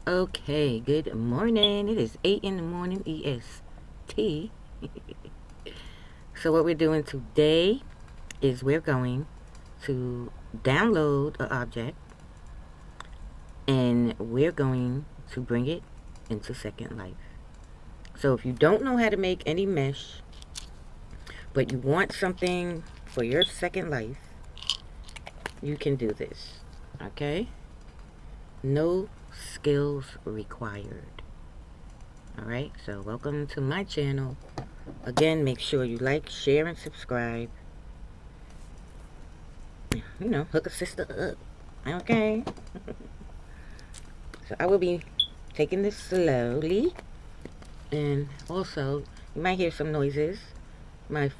Okay, good morning. It is 8 in the morning EST. So what we're doing today is we're going to download an object and we're going to bring it into Second Life. So if you don't know how to make any mesh, but you want something for your Second Life, you can do this. Okay? No skills required. Alright, so welcome to my channel. Again, make sure you like, share, and subscribe. Hook a sister up. Okay? So I will be taking this slowly. And also, you might hear some noises. My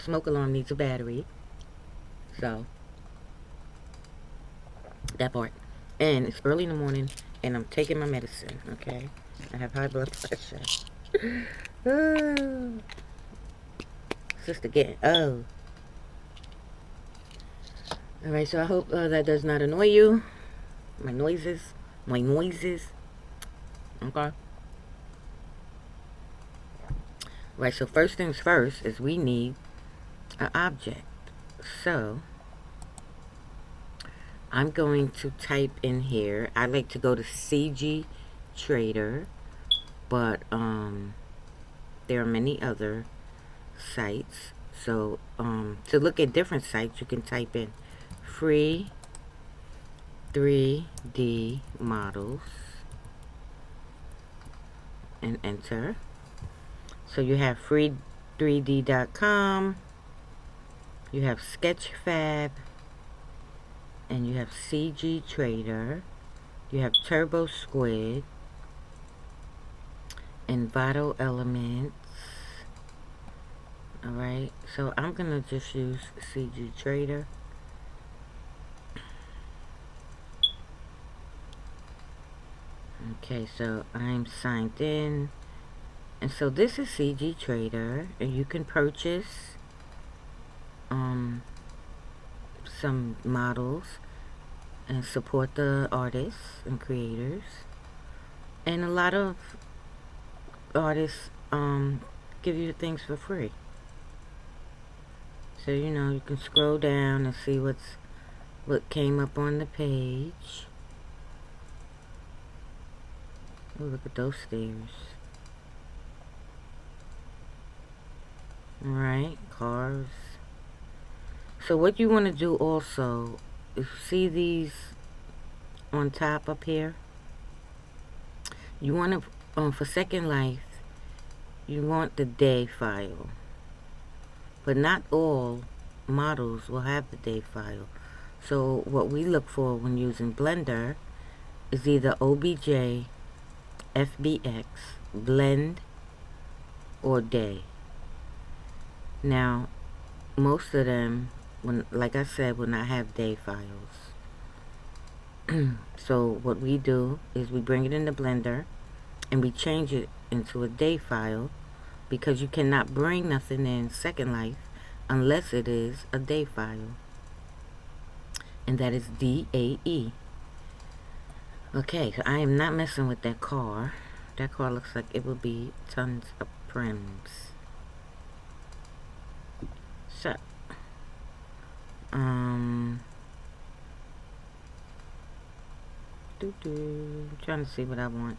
smoke alarm needs a battery. So, that part. And it's early in the morning, and I'm taking my medicine, okay? I have high blood pressure. Oh. Sister getting, oh. Alright, so I hope that does not annoy you. My noises. Okay. Right, so first things first is we need an object. So, I'm going to type in here. I like to go to CG Trader, but there are many other sites. So, to look at different sites, you can type in free 3D models and enter. So you have free3d.com, you have Sketchfab, and you have CG Trader, you have Turbo Squid, Envato Elements. Alright, so I'm gonna just use CG Trader. Okay, so I'm signed in. And so this is CG Trader, and you can purchase some models and support the artists and creators. And a lot of artists give you things for free. So you can scroll down and see what came up on the page. Oh, look at those stairs. Alright, cars. So what you want to do also is see these on top up here. You want to, for Second Life, you want the day file. But not all models will have the day file. So what we look for when using Blender is either OBJ, FBX, blend, or day. Now, most of them, like I said, will not have day files. So what we do is we bring it into Blender and we change it into a day file, because you cannot bring nothing in Second Life unless it is a day file. And that is DAE. Okay, so I am not messing with that car. That car looks like it will be tons of prims. So, I'm trying to see what I want.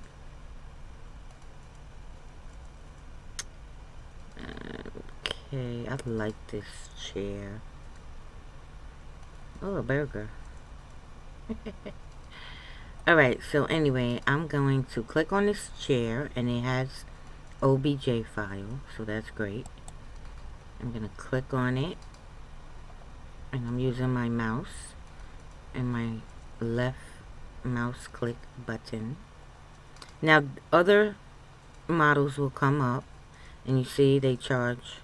Okay, I like this chair. Oh, a burger. Alright, so anyway, I'm going to click on this chair, and it has OBJ file, so that's great. I'm going to click on it, and I'm using my mouse and my left mouse click button. Now, other models will come up, and you see they charge,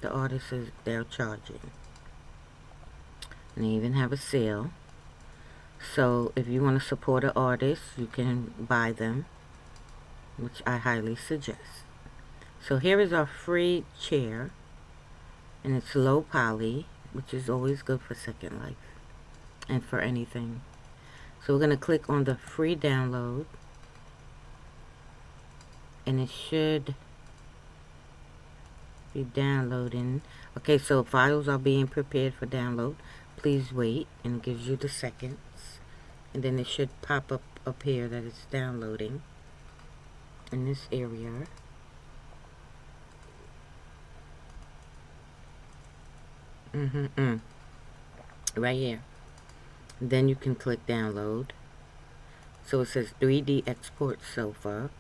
the artists, they're charging. And they even have a sale. So if you want to support an artist, you can buy them, which I highly suggest. So here is our free chair, and it's low poly, which is always good for Second Life and for anything. So we're going to click on the free download, and it should be downloading. Okay, so files are being prepared for download. Please wait, and it gives you the seconds, and then it should pop up here that it's downloading in this area. Right here. Then you can click download. So it says 3D export sofa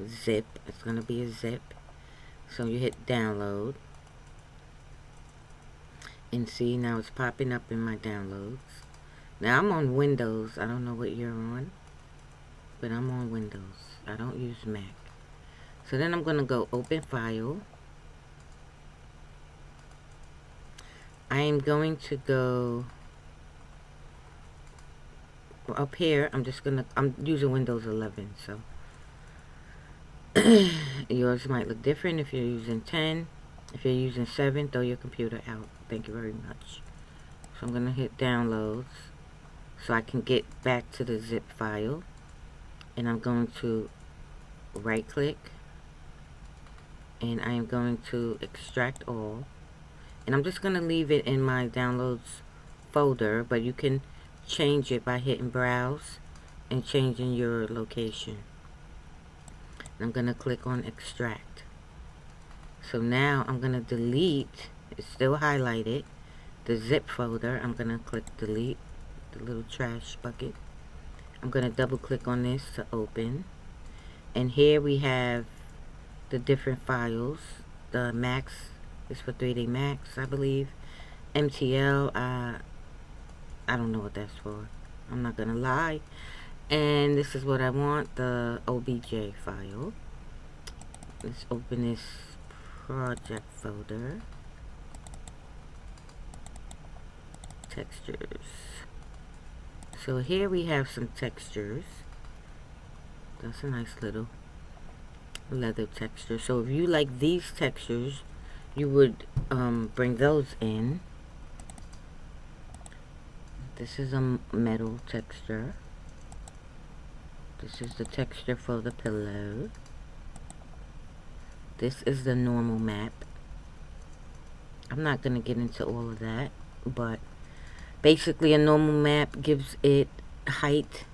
zip. It's gonna be a zip. So you hit download, and see, now it's popping up in my downloads. Now I'm on Windows. I don't know what you're on, but I'm on Windows. I don't use Mac. So then I'm gonna go open file. I am going to go up here. I'm using Windows 11, so yours might look different if you're using 10. If you're using 7, throw your computer out. Thank you very much. So I'm gonna hit downloads so I can get back to the zip file, and I'm going to right click, and I am going to extract all. And I'm just going to leave it in my downloads folder, but you can change it by hitting browse and changing your location. And I'm going to click on extract. So now I'm going to delete, it's still highlighted, the zip folder. I'm going to click delete, the little trash bucket. I'm going to double click on this to open. And here we have the different files. The Max is for 3D Max, I believe. MTL, I don't know what that's for. I'm not gonna lie. And this is what I want, the OBJ file. Let's open this project folder. Textures. So here we have some textures. That's a nice little leather texture. So if you like these textures, you would bring those in. This is a metal texture. This is the texture for the pillow. This is the normal map. I'm not going to get into all of that, but basically a normal map gives it height.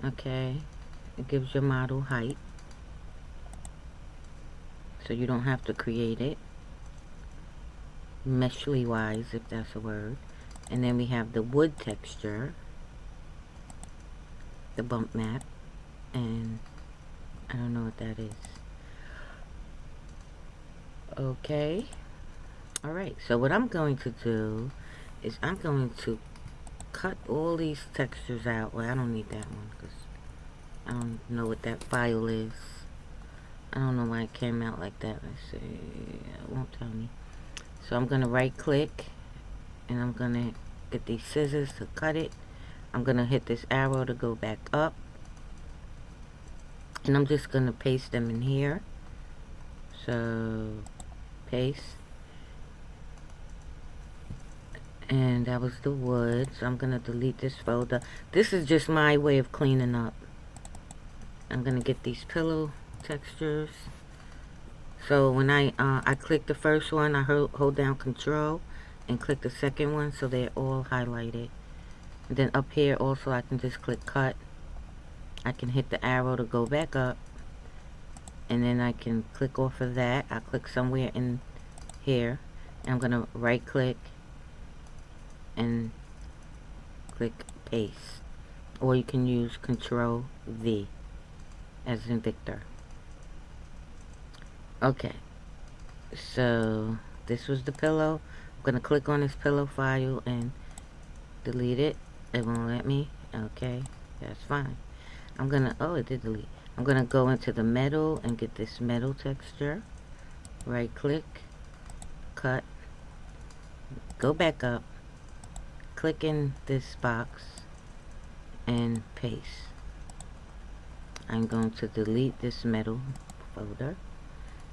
Okay, it gives your model height, so you don't have to create it meshly wise, if that's a word. And then we have the wood texture, the bump map, and I don't know what that is. Okay, alright, so what I'm going to do is I'm going to cut all these textures out. Well, I don't need that one because I don't know what that file is. I don't know why it came out like that. Let's see. It won't tell me. So I'm going to right click, and I'm going to get these scissors to cut it. I'm going to hit this arrow to go back up, and I'm just going to paste them in here. So paste, and that was the wood. So I'm going to delete this folder. This is just my way of cleaning up. I'm going to get these pillow textures. So when I click the first one, I hold down Control and click the second one, so they're all highlighted. And then up here also I can just click cut. I can hit the arrow to go back up, and then I can click off of that. I click somewhere in here, and I'm gonna right click and click paste, or you can use Control V as in Victor. Okay, so this was the pillow. I'm gonna click on this pillow file and delete it. It won't let me. Okay, that's fine. I'm gonna, oh, it did delete. I'm gonna go into the metal and get this metal texture. Right click, cut, go back up, click in this box and paste. I'm going to delete this metal folder.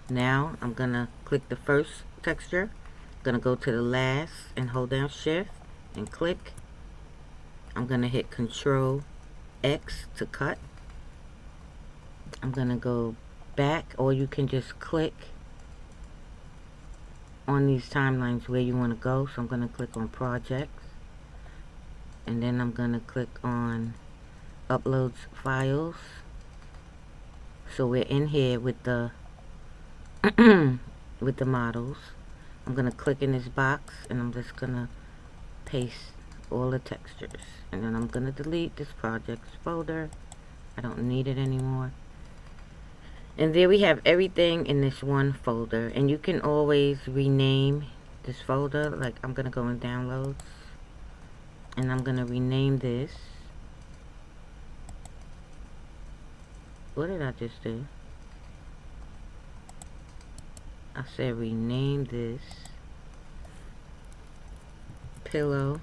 Now I'm gonna click the first texture, gonna go to the last and hold down shift and click. I'm gonna hit Control X to cut. I'm gonna go back, or you can just click on these timelines where you want to go. So I'm gonna click on projects, and then I'm gonna click on uploads files. So we're in here with the with the models. I'm gonna click in this box, and I'm just gonna paste all the textures, and then I'm gonna delete this projects folder. I don't need it anymore. And there we have everything in this one folder, and you can always rename this folder. Like, I'm gonna go in downloads, and I'm gonna rename this. What did I just do? I said rename this pillow.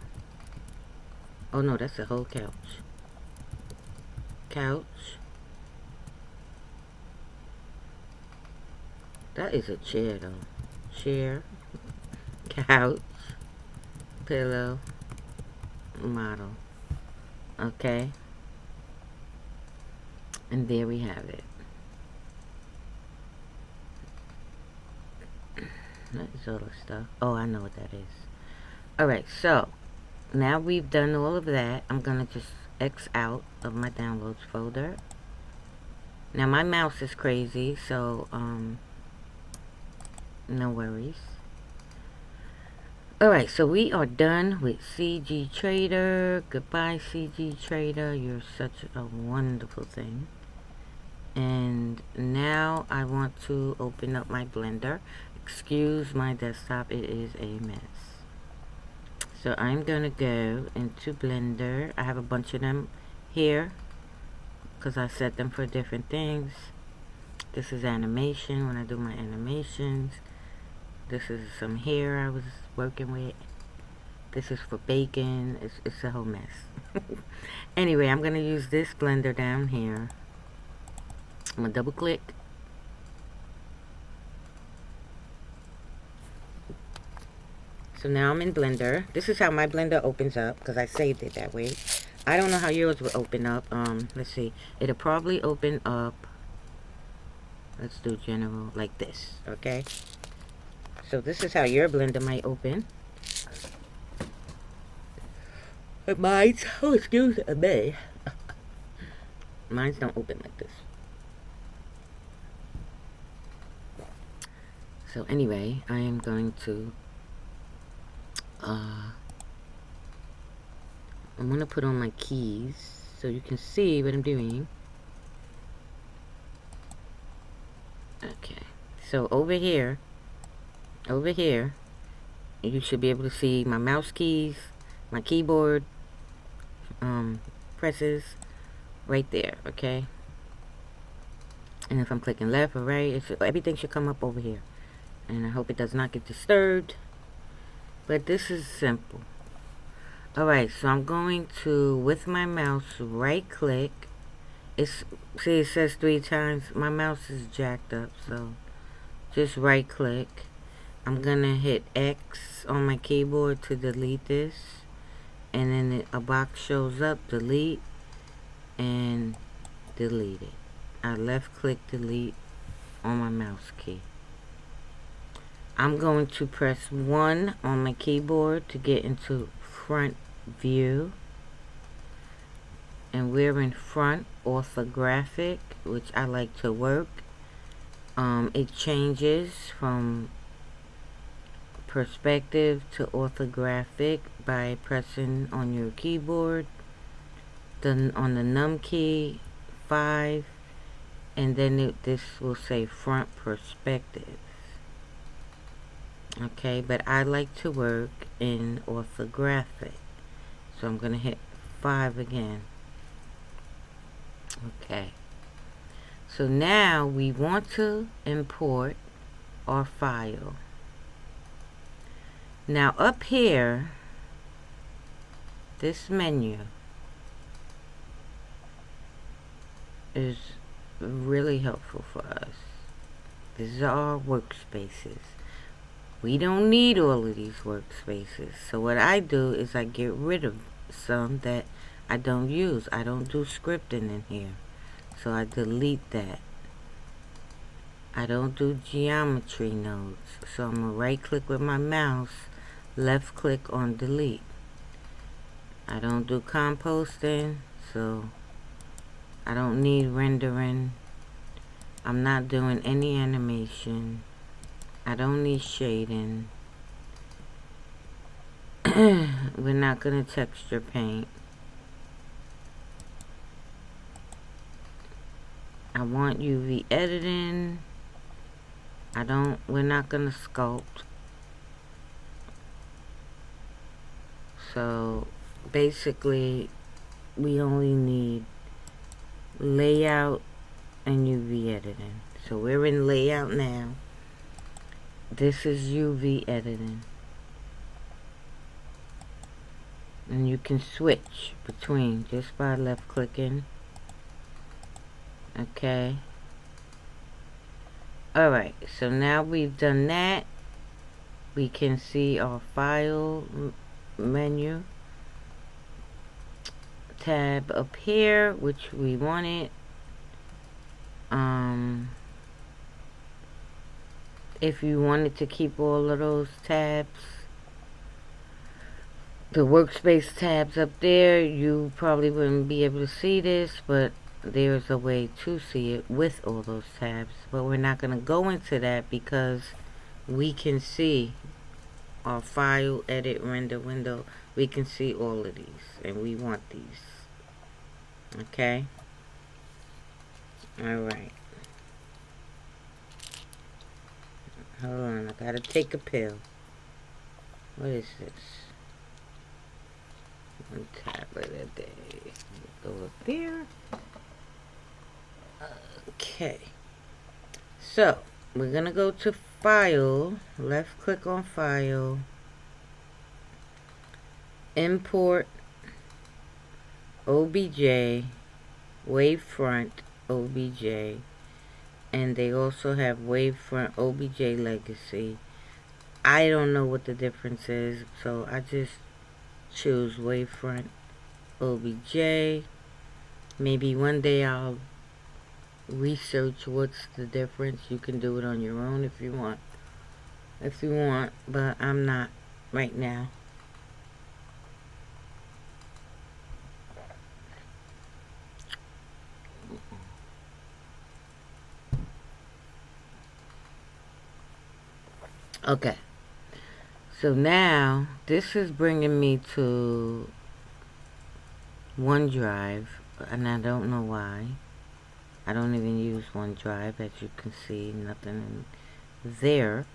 Oh no, that's a whole couch. Couch. That is a chair though. Chair. Couch. Pillow. Model. Okay. And there we have it. That is all the stuff. Oh, I know what that is. Alright, so now we've done all of that. I'm gonna just X out of my downloads folder. Now my mouse is crazy, so no worries. Alright, so we are done with CG Trader. Goodbye, CG Trader. You're such a wonderful thing. And now I want to open up my Blender. Excuse my desktop, it is a mess. So I'm gonna go into Blender. I have a bunch of them here because I set them for different things. This is animation, when I do my animations. This is some hair I was working with. This is for bacon. It's a whole mess. Anyway, I'm gonna use this Blender down here. I'm gonna double click. So now I'm in Blender. This is how my Blender opens up because I saved it that way. I don't know how yours will open up. Let's see. It'll probably open up. Let's do general like this, okay? So this is how your Blender might open. But mine's, oh excuse me. Mine's don't open like this. So anyway, I am going to I'm going to put on my keys so you can see what I'm doing. Okay, so over here, you should be able to see my mouse keys, my keyboard, presses, right there, okay? And if I'm clicking left or right, everything should come up over here. And I hope it does not get disturbed. But this is simple. Alright, so I'm going to, with my mouse, right click. See, it says 3 times. My mouse is jacked up, so just right click. I'm gonna hit X on my keyboard to delete this. And then a box shows up, delete, and delete it. I left click delete on my mouse key. I'm going to press 1 on my keyboard to get into front view. And we're in front orthographic, which I like to work. It changes from perspective to orthographic by pressing on your keyboard. Then on the num key 5, and then this will say front perspective. Okay, but I like to work in orthographic. So I'm going to hit 5 again. Okay. So now we want to import our file. Now up here, this menu is really helpful for us. These are our workspaces. We don't need all of these workspaces. So what I do is I get rid of some that I don't use. I don't do scripting in here. So I delete that. I don't do geometry nodes. So I'm going to right click with my mouse, left click on delete. I don't do composting, so I don't need rendering. I'm not doing any animation. I don't need shading. We're not going to texture paint. I want UV editing. We're not going to sculpt. So basically, we only need layout and UV editing. So we're in layout now. This is UV editing. And you can switch between just by left clicking. Okay. Alright, so now we've done that. We can see our file menu tab up here, which we wanted. If you wanted to keep all of those tabs, the workspace tabs up there, you probably wouldn't be able to see this, but there's a way to see it with all those tabs. But we're not going to go into that because we can see our file, edit, render window. We can see all of these, and we want these. Okay? Alright. Hold on, I gotta take a pill. What is this? One tablet a day. Go up there. Okay. So, we're gonna go to File. Left click on File. Import OBJ. Wavefront OBJ. And they also have Wavefront OBJ Legacy. I don't know what the difference is, so I just choose Wavefront OBJ. Maybe one day I'll research what's the difference. You can do it on your own if you want. But I'm not right now. Okay. So now, this is bringing me to OneDrive, and I don't know why. I don't even use OneDrive, as you can see, nothing there.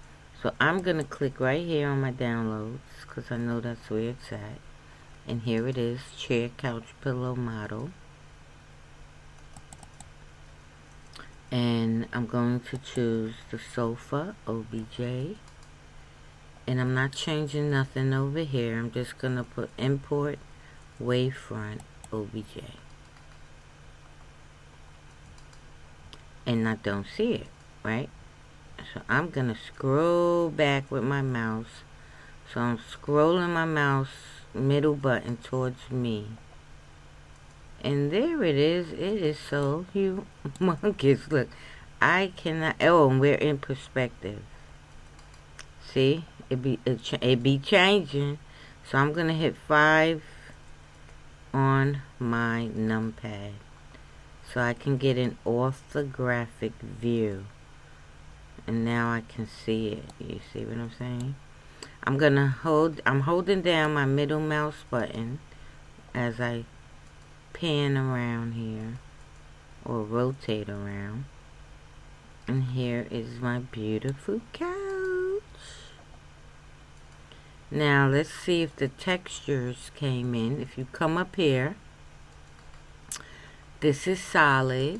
So I'm going to click right here on my downloads, because I know that's where it's at. And here it is, chair, couch, pillow, model. And I'm going to choose the sofa, OBJ. And I'm not changing nothing over here. I'm just going to put import wavefront OBJ. And I don't see it, right? So I'm going to scroll back with my mouse. So I'm scrolling my mouse middle button towards me. And there it is. It is so humongous. Look, I cannot. Oh, and we're in perspective. See? It be changing. So I'm going to hit 5 on my numpad. So I can get an orthographic view. And now I can see it. You see what I'm saying? I'm holding down my middle mouse button as I pan around here. Or rotate around. And here is my beautiful couch. Now, let's see if the textures came in. If you come up here, this is solid.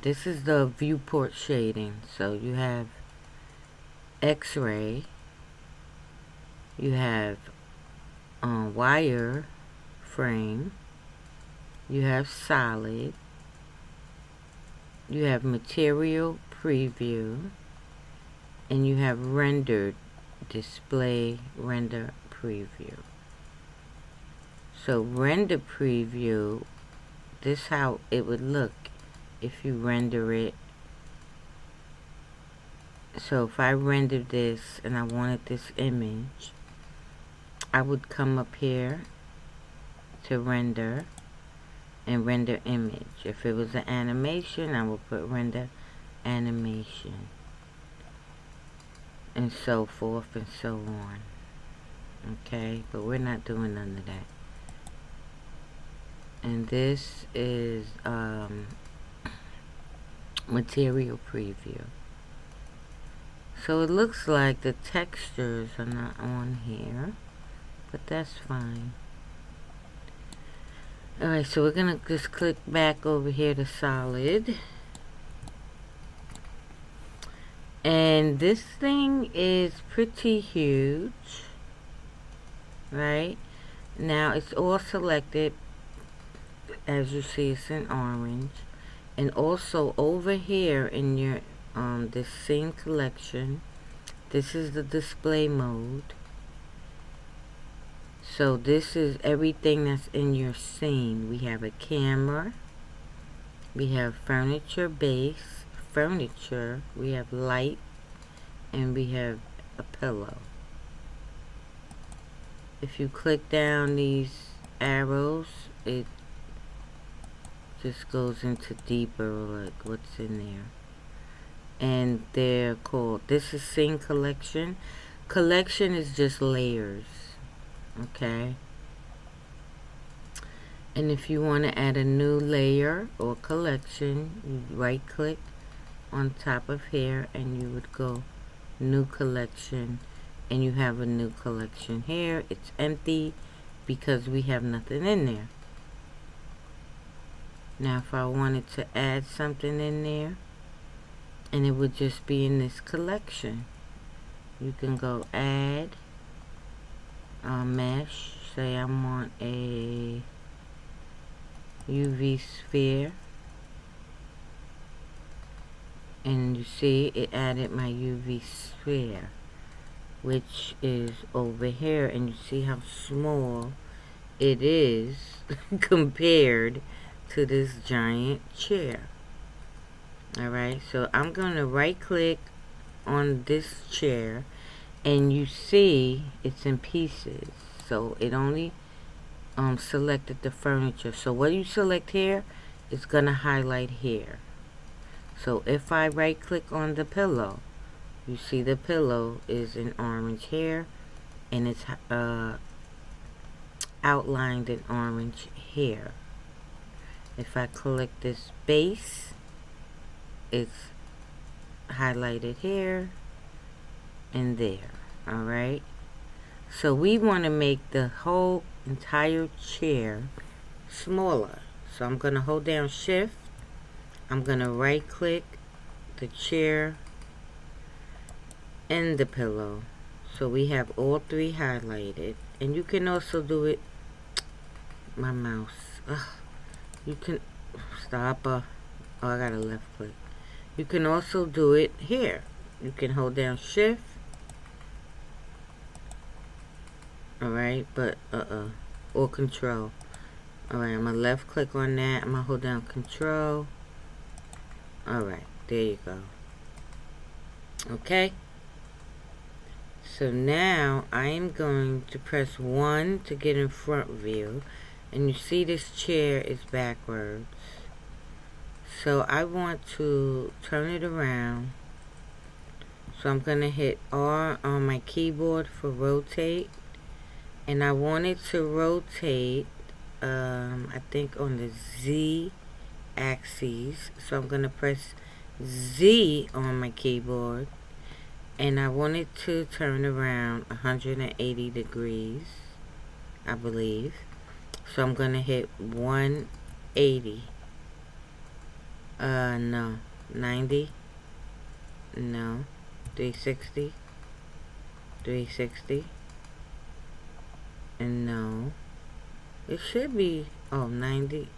This is the viewport shading. So you have X-ray. You have wire frame. You have solid. You have material preview. And you have rendered. Display render preview. So render preview, this how it would look if you render it. So if I rendered this and I wanted this image, I would come up here to render and render image. If it was an animation, I would put render animation, and so forth and so on. Okay, but we're not doing none of that. And this is material preview. So it looks like the textures are not on here, but that's fine. Alright, so we're gonna just click back over here to solid. And this thing is pretty huge, right? Now it's all selected. As you see, it's in orange. And also over here in your this scene collection, this is the display mode. So this is everything that's in your scene. We have a camera, we have furniture base, furniture, we have light, and we have a pillow. If you click down these arrows, it just goes into deeper, like what's in there. And they're called, this is scene collection. Collection is just layers, okay? And if you want to add a new layer or collection, you right click on top of here and you would go new collection, and you have a new collection here. It's empty because we have nothing in there. Now if I wanted to add something in there, and it would just be in this collection, you can go add mesh. Say I want a UV sphere, and you see it added my UV sphere, which is over here, and you see how small it is compared to this giant chair. Alright, so I'm going to right click on this chair, and you see it's in pieces. So it only selected the furniture. So what you select here is going to highlight here. So if I right click on the pillow, you see the pillow is in orange here, and it's outlined in orange here. If I click this base, it's highlighted here and there. Alright, so we want to make the whole entire chair smaller. So I'm going to hold down shift, I'm going to right click the chair and the pillow, so we have all three highlighted. And you can also do it, my mouse, you can stop, oh I got a left click. You can also do it here. You can hold down shift, alright, but or control. Alright, I'm gonna left click on that, I'm gonna hold down control. Alright, there you go. Okay, so now I am going to press 1 to get in front view, and you see this chair is backwards. So I want to turn it around. So I'm going to hit R on my keyboard for rotate. And I want it to rotate, I think on the Z axis. So I'm going to press Z on my keyboard. And I want it to turn around 180 degrees, I believe. So I'm going to hit 180. No. 90. No. 360. 360. And no. It should be, 90.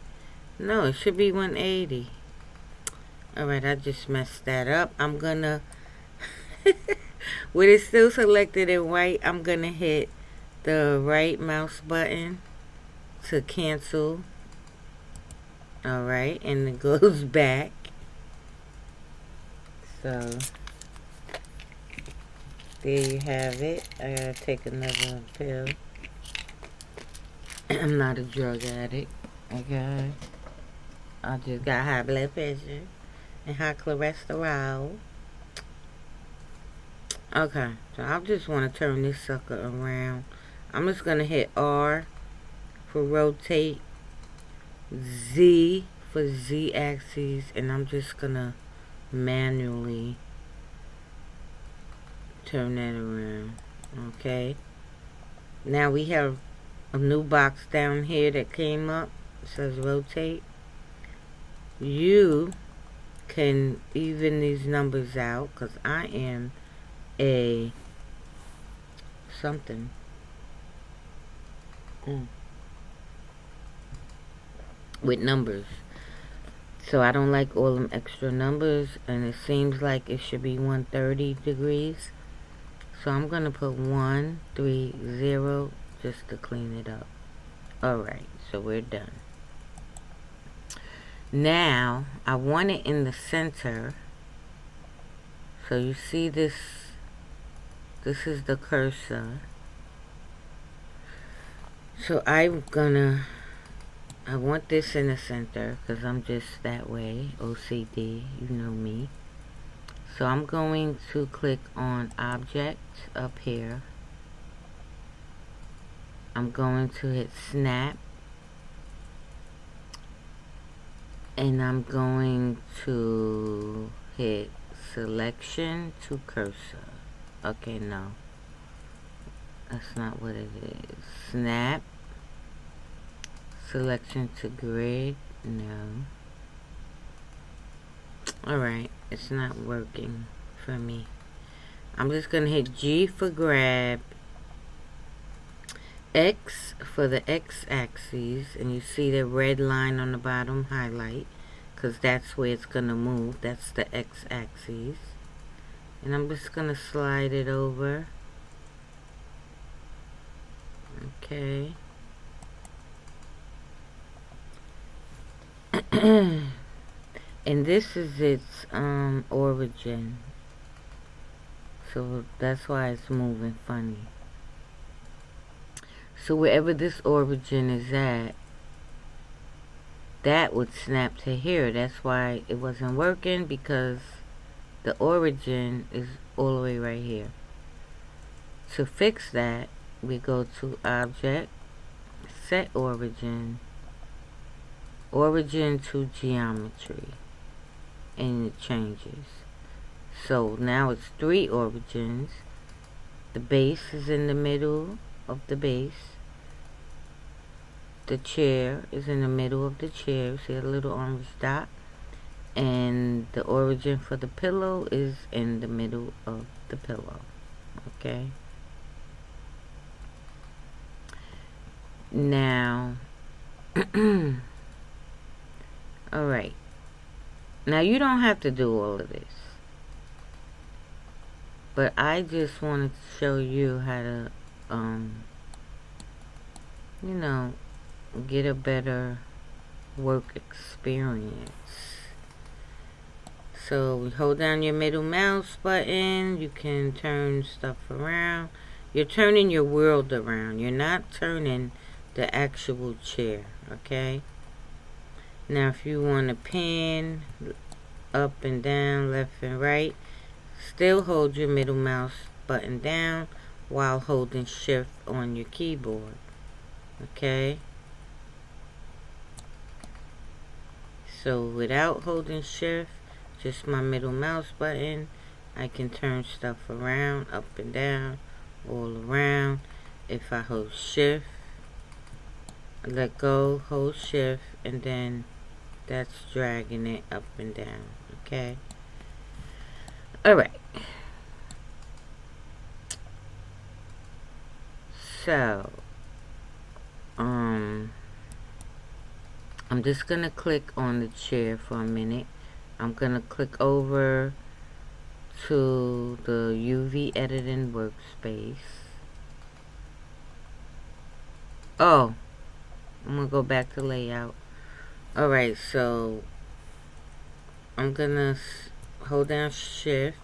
No, it should be 180. Alright, I just messed that up. I'm gonna, with it still selected in white, I'm gonna hit the right mouse button to cancel Alright, and it goes back. So, there you have it. I gotta take another pill. I'm not a drug addict, okay? I just got high blood pressure and high cholesterol. Okay, so I just want to turn this sucker around. I'm just going to hit R for rotate, Z for Z axis, and I'm just going to manually turn that around. Okay, now we have a new box down here that came up. It says rotate. You can even these numbers out because I am a something. With numbers. So I don't like all them extra numbers, and it seems like it should be 130 degrees. So I'm going to put 130 just to clean it up. Alright, so we're done. Now, I want it in the center. So you see this is the cursor. So I want this in the center because I'm just that way, OCD, you know me. So I'm going to click on Object up here. I'm going to hit Snap. And I'm going to hit Selection to Cursor. Okay, no. That's not what it is. Snap. Selection to Grid. No. Alright, it's not working for me. I'm just going to hit G for grab. X for the X-axis, and you see the red line on the bottom, highlight, because that's where it's going to move. That's the X-axis. And I'm just going to slide it over. Okay. And this is its origin. So that's why it's moving funny. So wherever this origin is at, that would snap to here. That's why it wasn't working, because the origin is all the way right here. To fix that, we go to Object, Set Origin, Origin to Geometry, and it changes. So now it's 3 origins. The base is in the middle of the base. The chair is in the middle of the chair. See a little orange dot? And the origin for the pillow is in the middle of the pillow. Okay? Now, alright. Now you don't have to do all of this. But I just wanted to show you how to, you know, get a better work experience. So we hold down your middle mouse button. You can turn stuff around. You're turning your world around. You're not turning the actual chair, okay? Now if you want to pan up and down, left and right, still hold your middle mouse button down while holding shift on your keyboard, okay? So without holding shift, just my middle mouse button, I can turn stuff around, up and down, all around. If I hold shift, let go, hold shift, and then that's dragging it up and down, okay? Alright. So, I'm just going to click on the chair for a minute. I'm going to click over to the UV editing workspace. Oh, I'm going to go back to layout. Alright, so I'm gonna hold down shift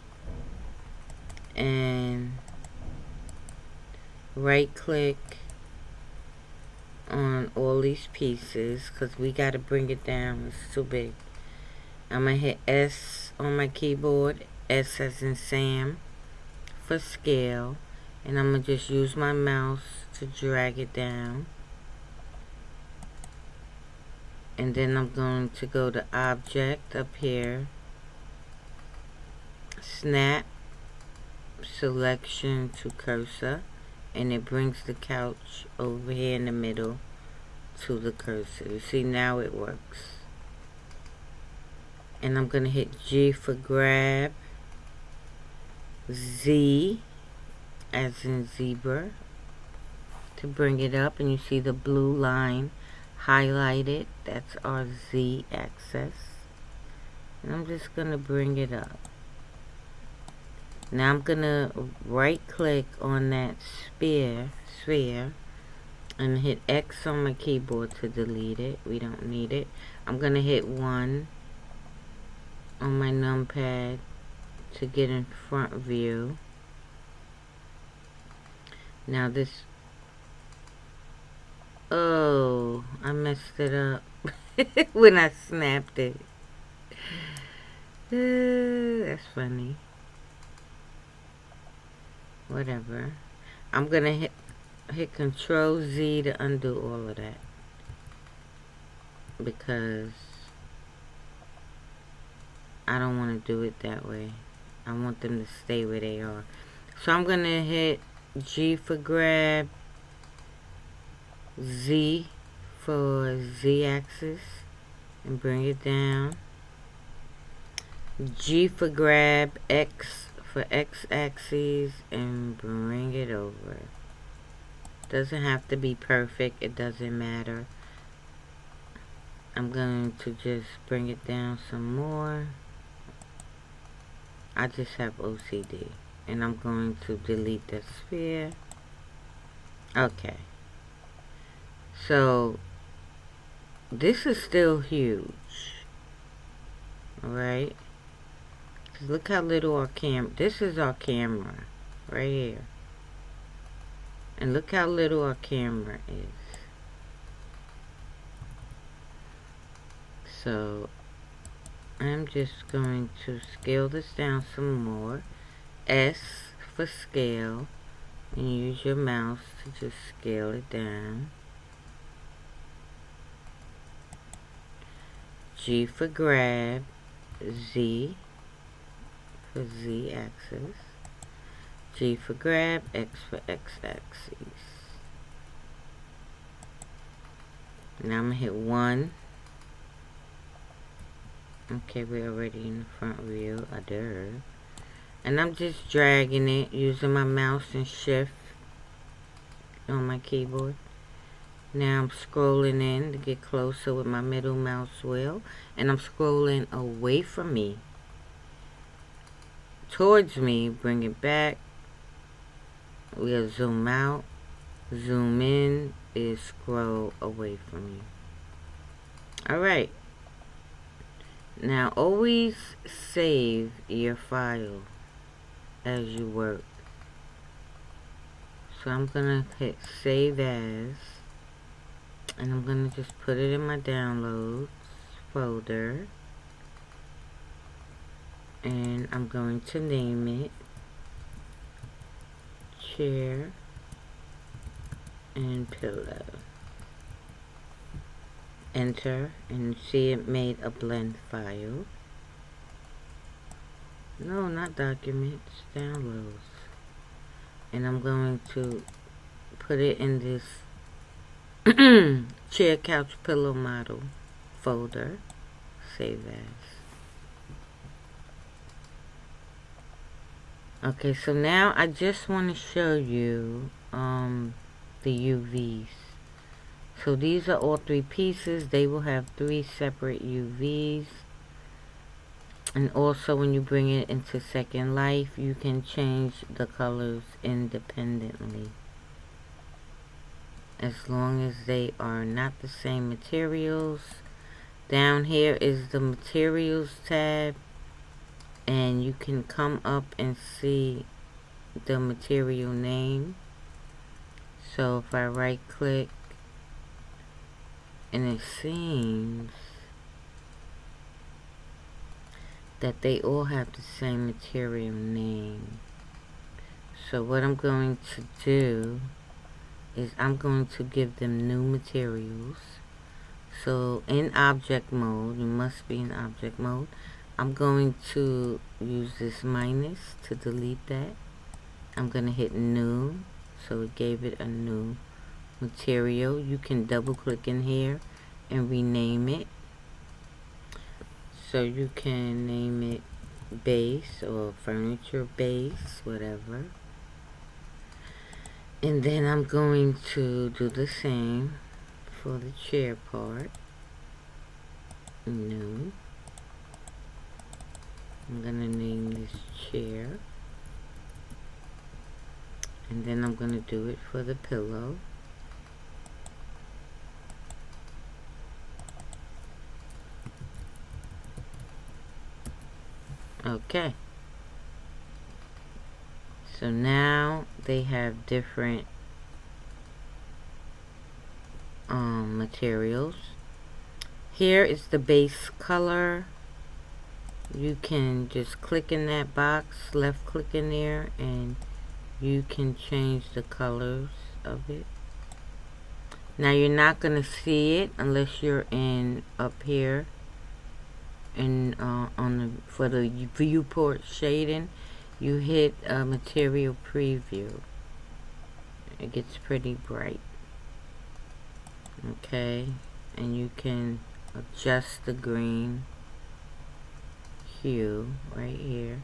and right click on all these pieces because we got to bring it down. It's too big. I'm going to hit S on my keyboard, S as in Sam, for scale. And I'm going to just use my mouse to drag it down. And then I'm going to go to Object up here, Snap, Selection to Cursor. And it brings the couch over here in the middle to the cursor. You see, now it works. And I'm going to hit G for grab, Z as in zebra to bring it up, and you see the blue line highlighted. That's our Z axis. And I'm just going to bring it up. Now I'm going to right click on that sphere and hit X on my keyboard to delete it. We don't need it. I'm going to hit 1 on my numpad to get in front view. Now this, oh, I messed it up when I snapped it. That's funny. Whatever. I'm gonna hit Control Z to undo all of that because I don't want to do it that way. I want them to stay where they are. So I'm gonna hit G for grab, Z for Z axis and bring it down. G for grab, X for X axis and bring it over. Doesn't have to be perfect, it doesn't matter. I'm going to just bring it down some more. I just have OCD and I'm going to delete the sphere. Okay. So this is still huge. Alright. Look how little our camera, this is our camera right here. And look how little our camera is. So I'm just going to scale this down some more. S for scale. And use your mouse to just scale it down. G for grab. Z for Z axis. G for grab, X for X axis. Now I'm going to hit 1. Okay, we're already in the front view. And I'm just dragging it using my mouse and shift on my keyboard. Now I'm scrolling in to get closer with my middle mouse wheel. And I'm scrolling away from me, towards me, bring it back. We'll zoom out. Zoom in is scroll away from you. Alright. Now always save your file as you work. So I'm going to hit save as. And I'm going to just put it in my downloads folder. And I'm going to name it Chair and Pillow. Enter and see it made a blend file. No, not documents, downloads. And I'm going to put it in this chair, couch, pillow model folder. Save as. Okay, so now I just want to show you the UVs. So these are all 3 pieces. They will have 3 separate UVs. And also when you bring it into Second Life, you can change the colors independently. As long as they are not the same materials Down here is the materials tab, and you can come up and see the material name. So if I right click, and it seems that they all have the same material name. So what I'm going to do is I'm going to give them new materials. So in object mode, you must be in object mode. I'm going to use this minus to delete that. I'm going to hit new, so it gave it a new material. You can double click in here and rename it. So you can name it base or furniture base, whatever. And then I'm going to do the same for the chair part. New. I'm going to name this chair. And then I'm going to do it for the pillow. Okay. So now they have different materials. Here is the base color. You can just click in that box, left click in there, and you can change the colors of it. Now you're not going to see it unless you're in up here and for the viewport shading, you hit material preview. It gets pretty bright. Okay, and you can adjust the green hue right here.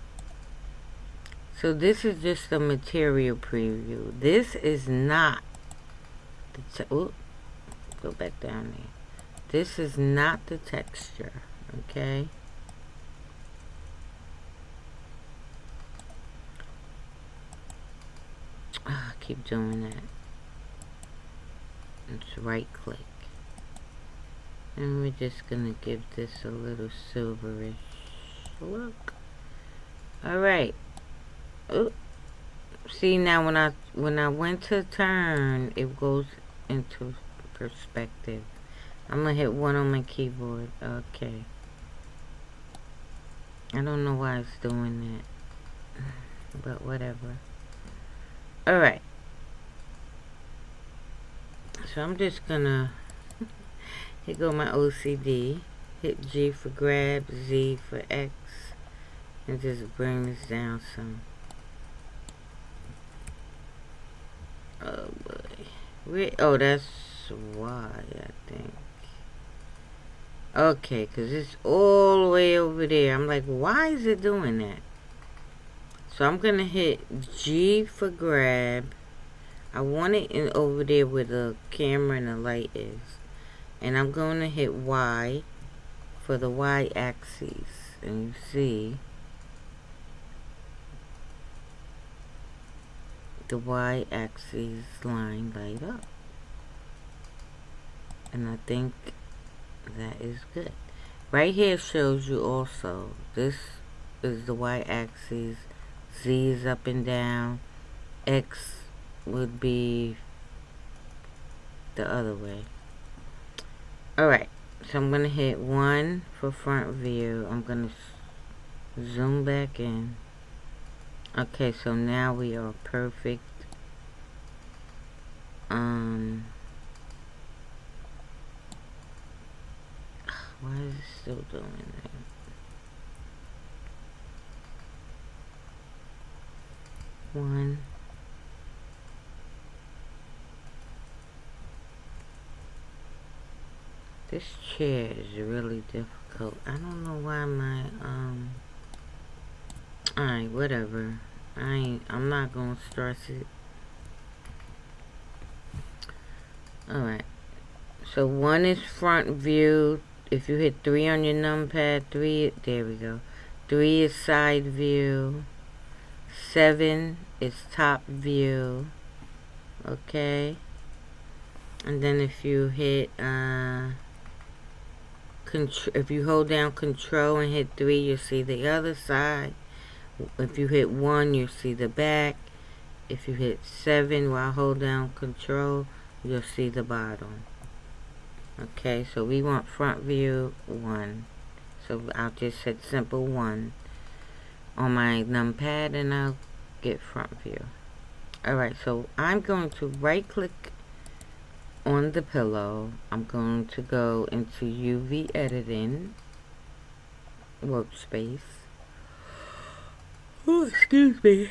So this is just a material preview. This is not the go back down there. This is not the texture. Okay. I keep doing that. Let's right click. And we're just gonna give this a little silverish look. Alright. See, now when I went to turn, it goes into perspective. I'm gonna hit 1 on my keyboard. Okay. I don't know why it's doing that, but whatever. Alright. So I'm just gonna here go my OCD. Hit G for grab, Z for X, and just bring this down some. Oh boy. Oh, that's why, I think. Okay, because it's all the way over there. I'm like, why is it doing that? So I'm going to hit G for grab. I want it over there where the camera and the light is. And I'm going to hit Y for the Y axis. And you see the Y axis line light up. And I think that is good. Right here shows you also, this is the Y axis, Z is up and down, X would be the other way. Alright, so I'm going to hit 1 for front view. I'm going to zoom back in. Okay, so now we are perfect. Why is it still doing that? One. This chair is really difficult. I don't know why my alright, whatever. I'm not gonna stress it. Alright. So 1 is front view. If you hit 3 on your numpad, 3, there we go. 3 is side view. 7 is top view. Okay. And then if you hit if you hold down Control and hit 3, you'll see the other side. If you hit 1, you'll see the back. If you hit 7 while hold down Control, you'll see the bottom. Okay, so we want front view 1. So I'll just hit simple 1 on my numpad and I'll get front view. Alright, so I'm going to right click on the pillow. I'm going to go into UV editing workspace. Oh, excuse me.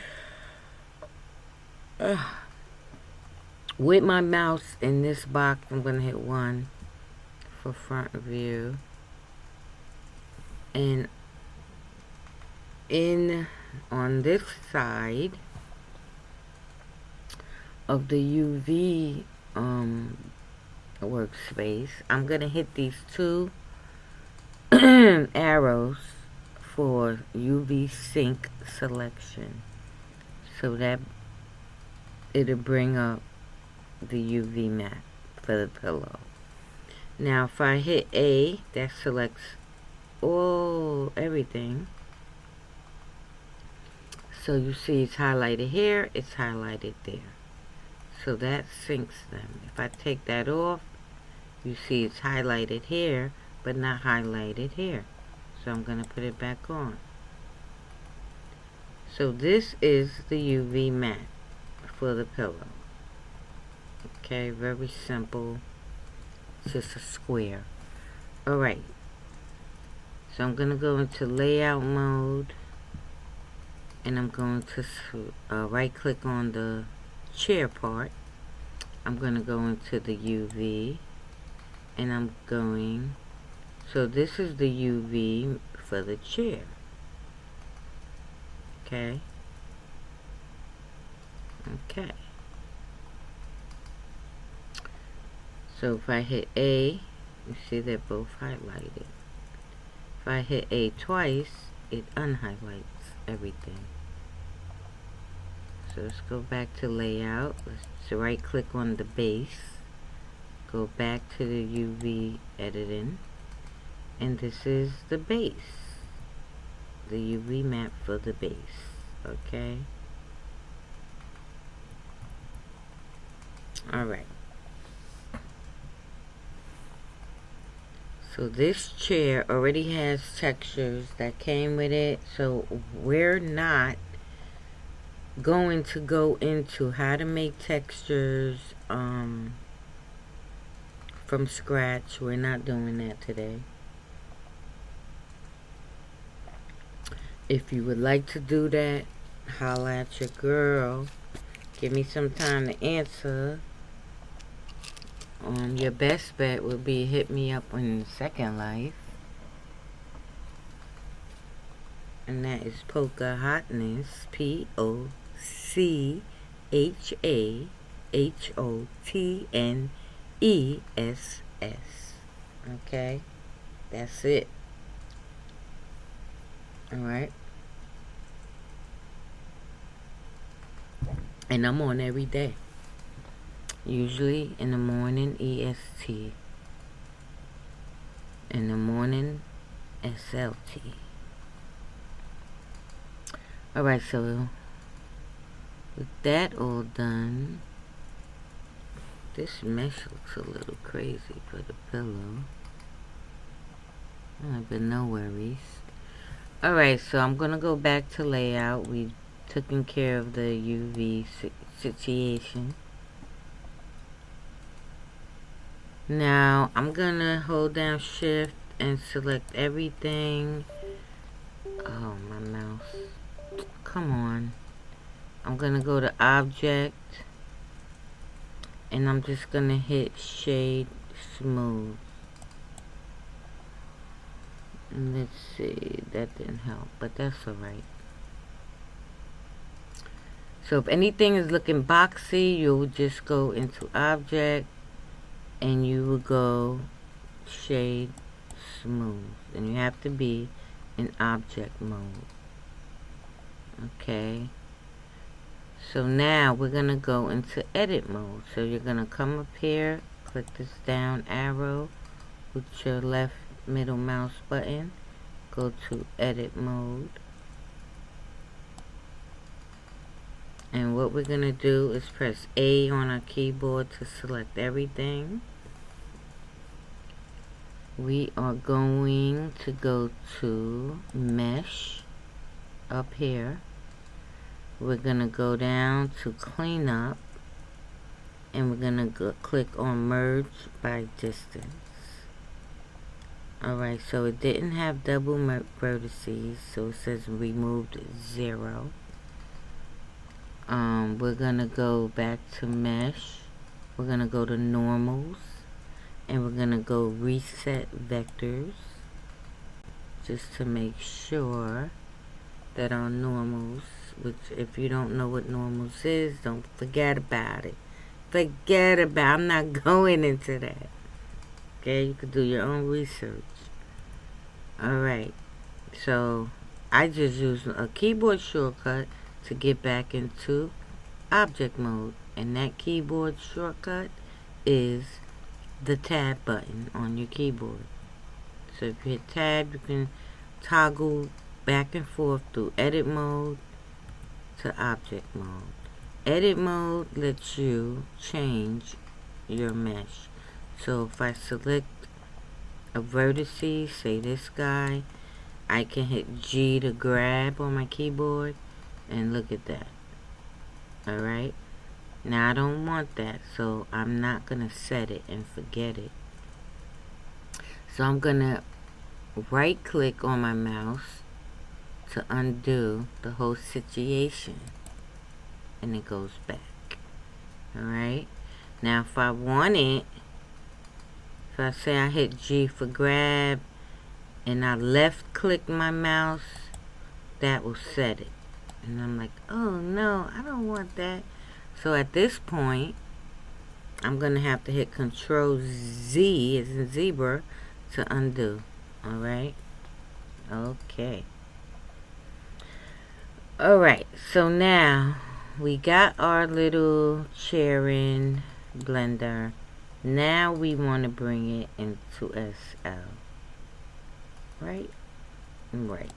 With my mouse in this box, I'm going to hit 1 for front view. And on this side of the UV workspace, I'm going to hit these 2 arrows for UV sync selection, so that it'll bring up the UV map for the pillow. Now if I hit A, that selects everything. So you see it's highlighted here, it's highlighted there. So that syncs them. If I take that off, you see it's highlighted here, but not highlighted here. So I'm going to put it back on. So this is the UV mat for the pillow. Okay, very simple. It's just a square. Alright. So I'm going to go into layout mode. And I'm going to right click on the chair part. I'm going to go into the UV. And I'm going... So this is the UV for the chair. Okay. Okay. So if I hit A, you see they're both highlighted. If I hit A twice, it unhighlights everything. So let's go back to layout. Let's right click on the base. Go back to the UV editing. And this is the base. The UV map for the base. Okay. Alright. So this chair already has textures that came with it. So we're not going to go into how to make textures from scratch. We're not doing that today. If you would like to do that, holla at your girl. Give me some time to answer. Your best bet would be hit me up on Second Life. And that is Polka Hotness. POCHAHOTNESS. Okay? That's it. Alright? And I'm on every day. Usually in the morning, EST. In the morning, SLT. Alright, so with that all done, this mesh looks a little crazy for the pillow. But no worries. Alright, so I'm going to go back to layout. We taken care of the UV situation. Now, I'm going to hold down shift and select everything. Oh, my mouse. Come on. I'm going to go to object. And I'm just going to hit shade smooth. And let's see, that didn't help, but that's alright. So if anything is looking boxy, you'll just go into object and you will go shade smooth. And you have to be in object mode. Okay. So now we're going to go into edit mode. So you're going to come up here, click this down arrow with your left middle mouse button, go to edit mode. And what we're going to do is press A on our keyboard to select everything. We are going to go to mesh up here. We're going to go down to clean up. And we're going to click on merge by distance. Alright, so it didn't have double vertices, so it says removed 0. We're gonna go back to mesh. We're gonna go to normals, and we're gonna go reset vectors, just to make sure that our normals, which if you don't know what normals is, don't forget about it. Forget about it. I'm not going into that. Okay, you can do your own research. Alright, so I just used a keyboard shortcut to get back into object mode, and that keyboard shortcut is the tab button on your keyboard. So if you hit tab, you can toggle back and forth through edit mode to object mode. Edit mode lets you change your mesh. So if I select a vertice, say this guy, I can hit G to grab on my keyboard, and look at that. Alright, now I don't want that, so I'm not gonna set it and forget it. So I'm gonna right click on my mouse to undo the whole situation, and it goes back. Alright, now if I want it, if I say I hit G for grab and I left click my mouse, that will set it. And I'm like, oh no, I don't want that. So at this point, I'm going to have to hit Control Z as in zebra to undo. Alright? Okay. Alright, so now we got our little chair in Blender. Now we want to bring it into SL. Right? Right.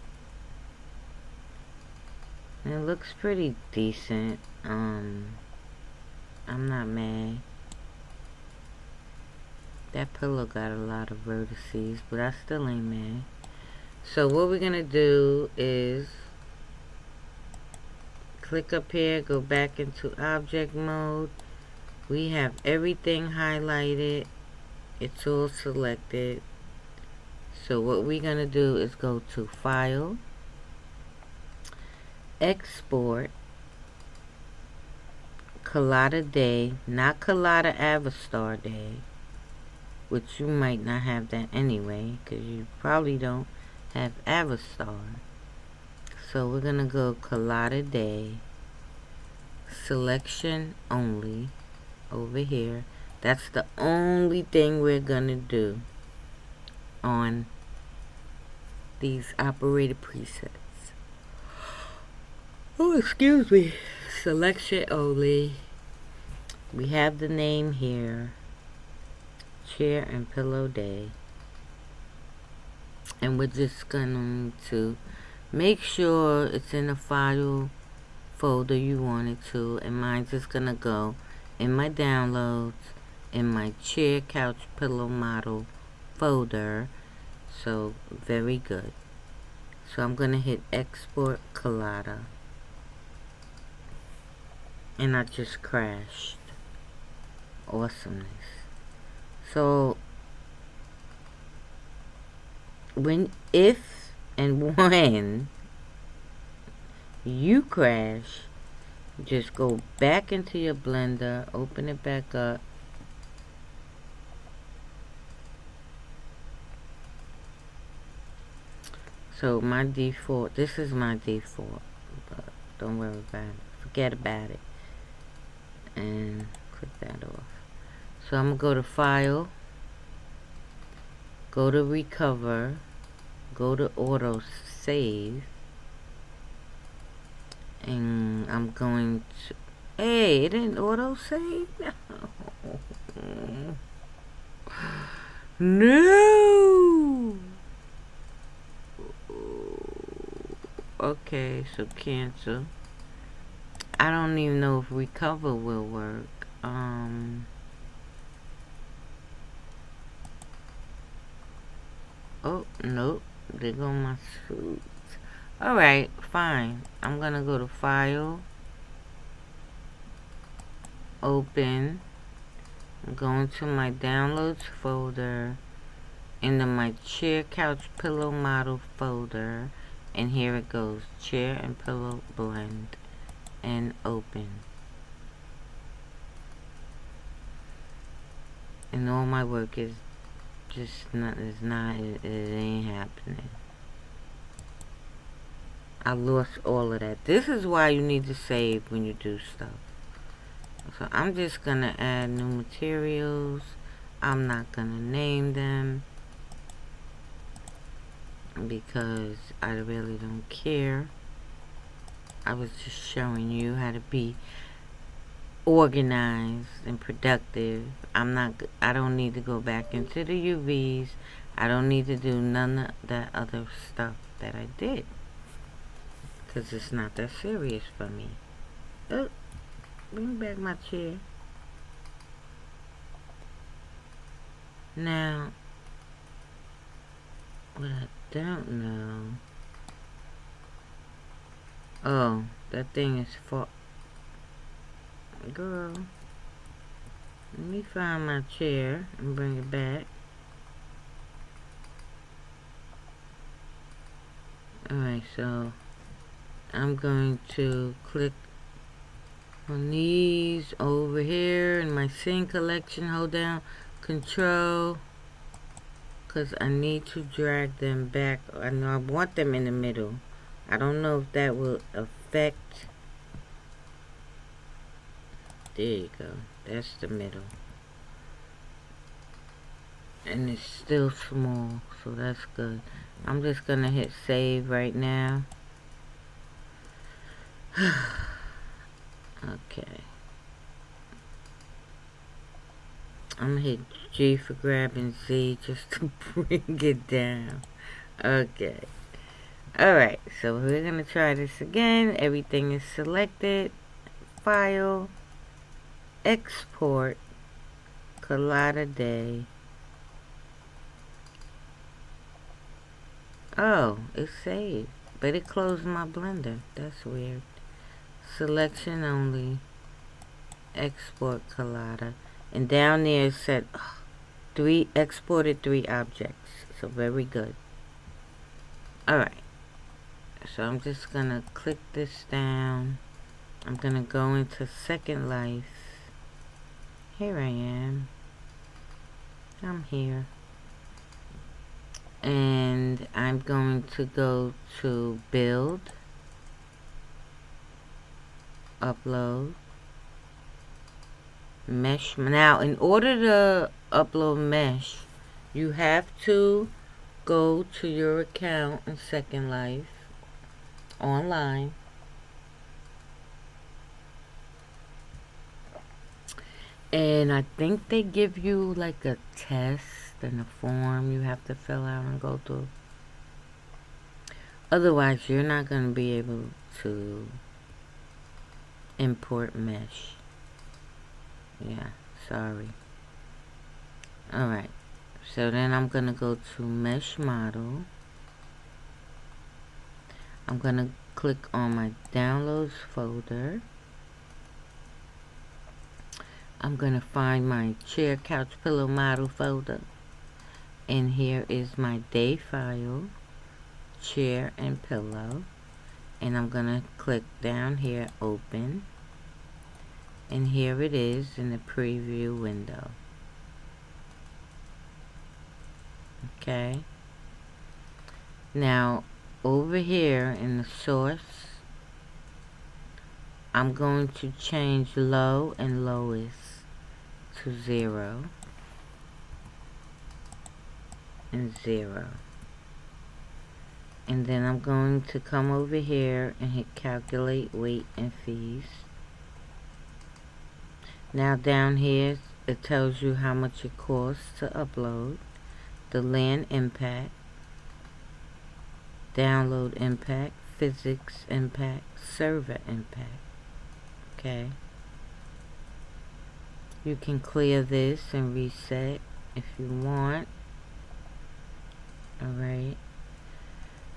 It looks pretty decent. I'm not mad. That pillow got a lot of vertices, but I still ain't mad. So what we're gonna do is click up here, go back into object mode. We have everything highlighted. It's all selected. So what we're gonna do is go to File, Export, Collada Day, not Collada Avastar Day, which you might not have that anyway, because you probably don't have Avastar. So we're gonna go Collada Day, selection only, over here. That's the only thing we're gonna do on these operator presets. Oh, excuse me. Selection only. We have the name here. Chair and Pillow Day. And we're just going to make sure it's in the file folder you want it to. And mine's just going to go in my downloads, in my chair, couch, pillow model folder. So, very good. So I'm going to hit Export Collada. And I just crashed. Awesomeness. So, if and when you crash, just go back into your Blender, open it back up. So my default, this is my default, but don't worry about it. Forget about it. And click that off. So I'm going to go to File, go to Recover, go to Auto Save, and I'm going to, hey, it didn't auto save? No. Okay, so cancel. I don't even know if recover will work. Oh, nope. There go my suits. Alright, fine. I'm gonna go to File, Open. I'm going to my Downloads folder, into my Chair, Couch, Pillow Model folder, and here it goes. Chair and Pillow Blend, and Open. And all my work is just not, it ain't happening. I lost all of that. This is why you need to save when you do stuff. So I'm just gonna add new materials. I'm not gonna name them because I really don't care. I was just showing you how to be organized and productive. I don't need to go back into the UVs. I don't need to do none of that other stuff that I did, because it's not that serious for me. Oh, bring back my chair. Now, what I don't know. Oh, that thing is for... Girl, let me find my chair and bring it back. Alright, so I'm going to click on these over here in my scene collection. Hold down Control, because I need to drag them back. I know I want them in the middle. I don't know if that will affect. There you go. That's the middle. And it's still small, so that's good. I'm just gonna hit save right now. Okay. I'm gonna hit G for grabbing Z just to bring it down. Okay. Alright, so we're gonna try this again. Everything is selected. File. Export. Collada Day. Oh, it's saved. But it closed my blender. That's weird. Selection only. Export Collada. And down there it said exported 3 objects. So very good. Alright. So I'm just gonna click this down. I'm gonna go into Second Life. Here I am. I'm here. And I'm going to go to Build. Upload. Mesh. Now, in order to upload mesh, you have to go to your account in Second Life online. And I think they give you like a test and a form you have to fill out and go through. Otherwise, you're not going to be able to import mesh. Yeah, sorry. Alright, so then I'm going to go to Mesh Model. I'm going to click on my Downloads folder. I'm going to find my Chair, Couch, Pillow Model folder. And here is my day file, Chair and Pillow. And I'm going to click down here, Open. And here it is in the preview window. Okay. Now, over here in the source, I'm going to change low and lowest to 0 and 0. And then I'm going to come over here and hit Calculate Weight and Fees. Now down here, it tells you how much it costs to upload, the land impact, download impact, physics impact, server impact. Okay. You can clear this and reset if you want. Alright.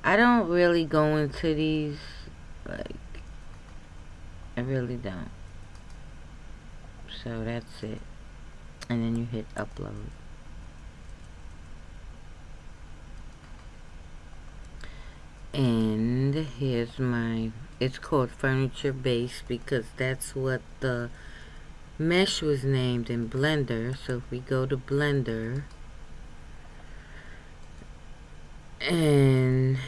I don't really go into these, like, I really don't. So that's it. And then you hit upload. And here's my, it's called furniture base because that's what the mesh was named in Blender. So if we go to Blender and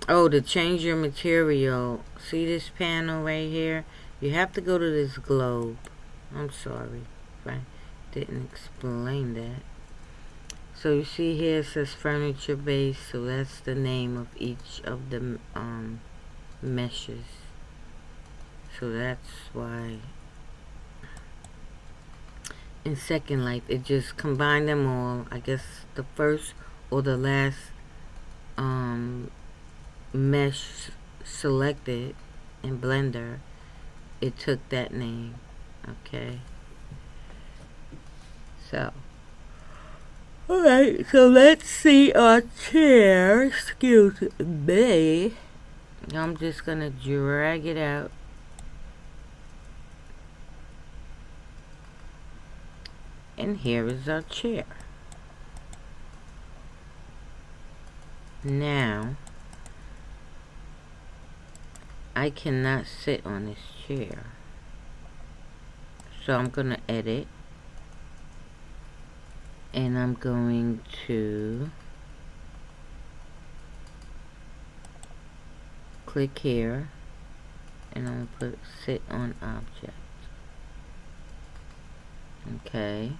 to change your material, see this panel right here? You have to go to this globe. I'm sorry if I didn't explain that. So you see here it says furniture base, so that's the name of each of the meshes. So that's why in Second Life it just combined them all. I guess the first or the last mesh selected in Blender, it took that name. Okay. So alright, so let's see our chair. Excuse me. I'm just gonna drag it out. And here is our chair. Now, I cannot sit on this chair. So I'm gonna edit. And I'm going to click here. And I'm gonna put sit on object. Okay.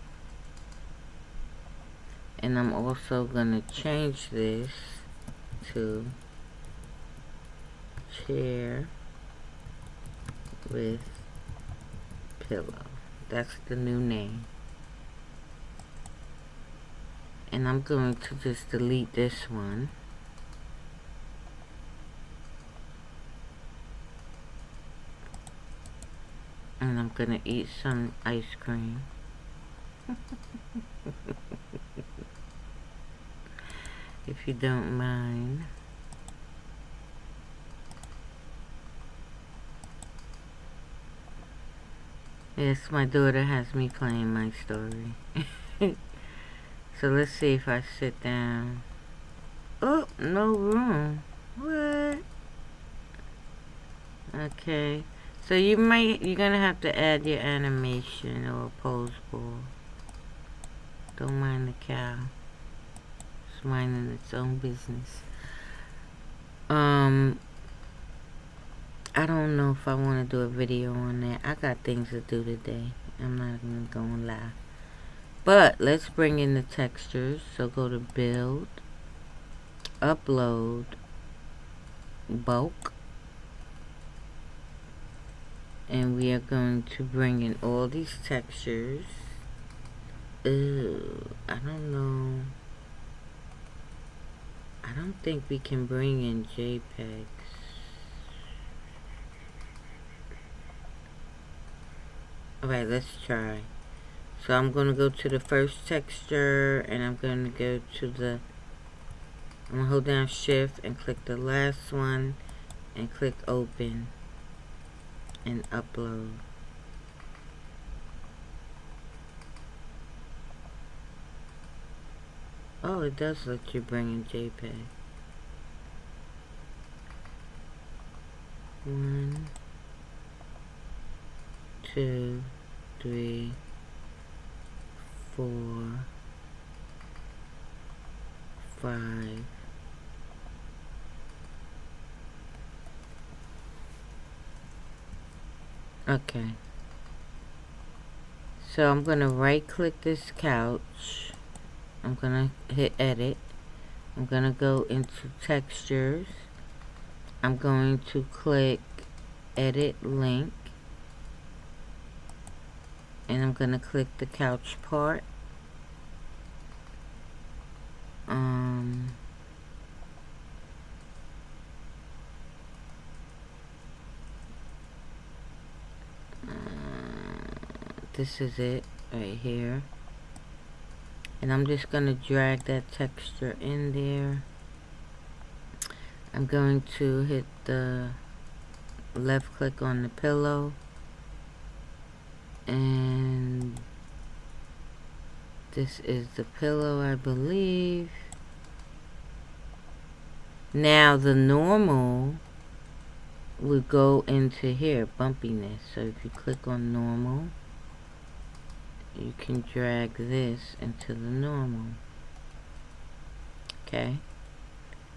And I'm also gonna change this to chair with pillow. That's the new name. And I'm going to just delete this one. And I'm gonna eat some ice cream. If you don't mind. Yes, my daughter has me playing my story. So let's see if I sit down. Oh, no room. What? Okay. So you're gonna have to add your animation or pose ball. Don't mind the cow. It's minding its own business. I don't know if I want to do a video on that. I got things to do today. I'm not even gonna lie. But let's bring in the textures. So go to build, upload, bulk. And we are going to bring in all these textures. Ooh, I don't know. I don't think we can bring in JPEGs. Alright, let's try. So I'm going to go to the first texture and I'm going to go to the, I'm going to hold down shift and click the last one and click open and upload. Oh, it does let you bring in JPEG. 1, 2, 3, 4, 5. Okay. So I'm going to right click this couch. I'm going to hit edit. I'm going to go into textures. I'm going to click edit link. And I'm going to click the couch part. this is it right here. And I'm just going to drag that texture in there. I'm going to hit the left click on the pillow. And this is the pillow, I believe. Now the normal would go into here, bumpiness. So if you click on normal, you can drag this into the normal. Okay.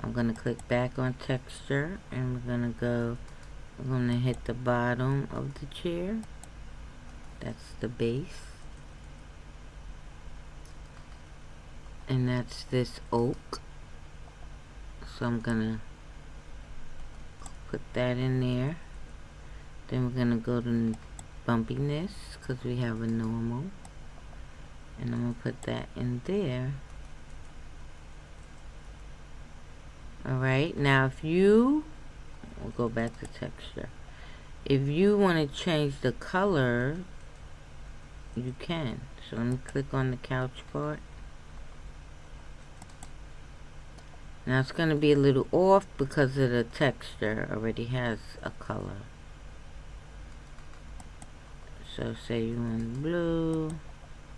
I'm going to click back on texture, and we're going to hit the bottom of the chair. That's the base. And that's this oak. So I'm going to put that in there. Then we're going to go to bumpiness, because we have a normal. And I'm going to put that in there. Alright, now if we'll go back to texture. If you want to change the color, you can. So let me click on the couch part. Now it's going to be a little off because of the texture already has a color. So say you want blue,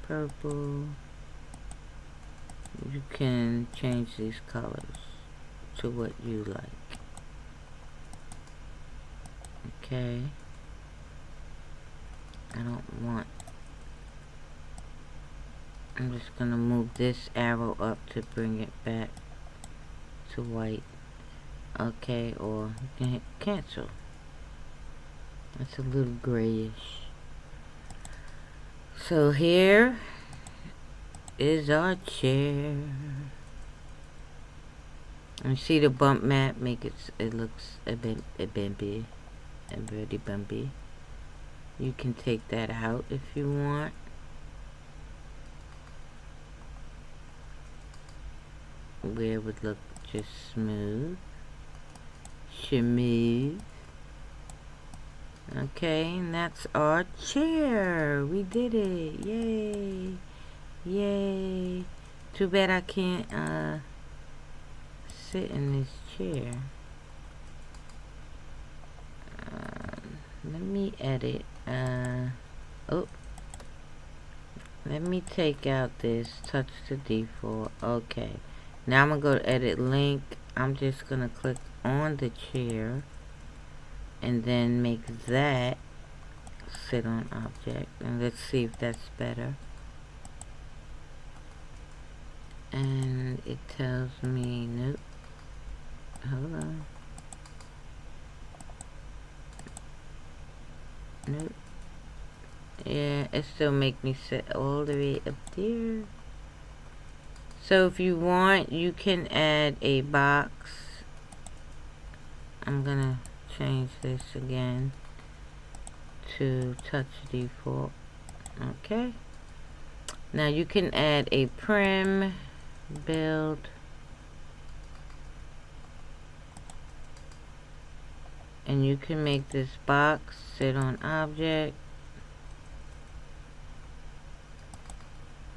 purple. You can change these colors to what you like. Okay. I'm just gonna move this arrow up to bring it back to white. Okay, or you can hit cancel. That's a little grayish. So here is our chair. And see the bump mat it looks a bit bumpy, very bumpy. You can take that out if you want. Where it would look just smooth. Okay, and that's our chair. We did it. Yay. Yay. Too bad I can't sit in this chair. Let me edit. Let me take out this. Touch the default. Okay. Now I'm going to go to edit link. I'm just going to click on the chair. And then make that sit on object. And let's see if that's better. And it tells me, nope. Hold on. Nope. Yeah, it still make me sit all the way up there. So if you want, you can add a box. I'm gonna change this again to touch default. Okay. Now you can add a prim build. And you can make this box sit on object.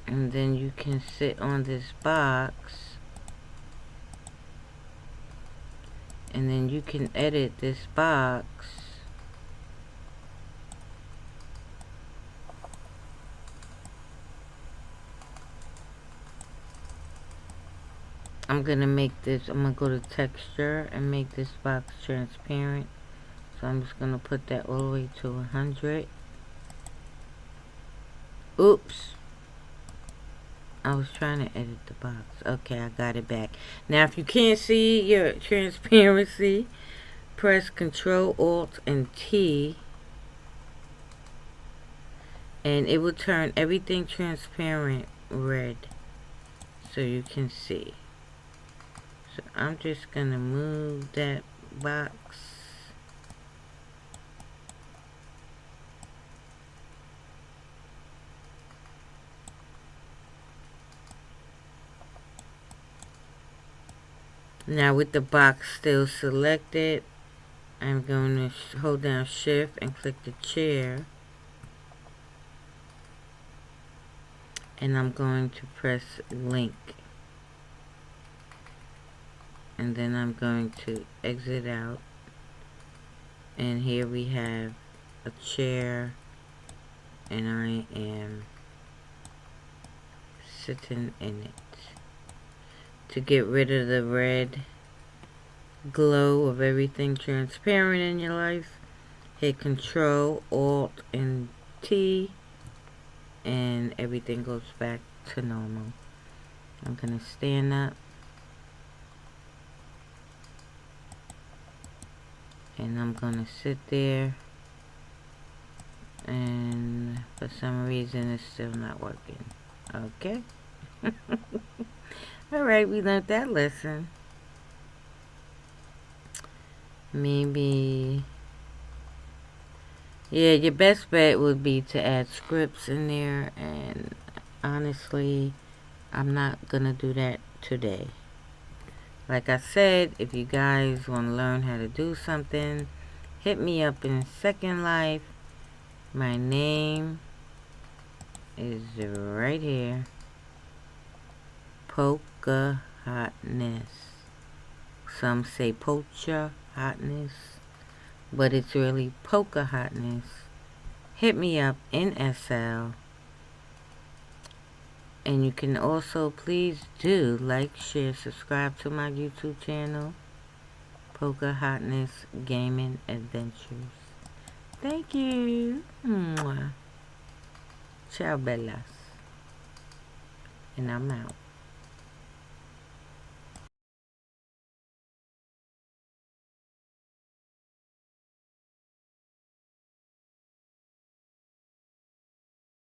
And then you can sit on this box. And then you can edit this box. I'm gonna go to texture and make this box transparent. So I'm just gonna put that all the way to 100. Oops. I was trying to edit the box. Okay, I got it back. Now if you can't see your transparency, press Control Alt and T. And it will turn everything transparent red. So you can see. So I'm just gonna move that box. Now with the box still selected, I'm going to hold down Shift and click the chair. and I'm going to press link, and then I'm going to exit out, and here we have a chair, and I am sitting in it. To get rid of the red glow of everything transparent in your life, hit Control, Alt, and T, and everything goes back to normal. I'm gonna stand up, and I'm gonna sit there, and for some reason it's still not working. Okay. Alright, we learned that lesson. Maybe, yeah, your best bet would be to add scripts in there, and honestly, I'm not gonna do that today. Like I said, if you guys want to learn how to do something, hit me up in Second Life. My name is right here. Polka Hotness. Some say Pocha Hotness, but it's really Polka Hotness. Hit me up in SL. And you can also please do like, share, subscribe to my YouTube channel, Polka Hotness Gaming Adventures. Thank you. Mwah. Ciao, bellas. And I'm out.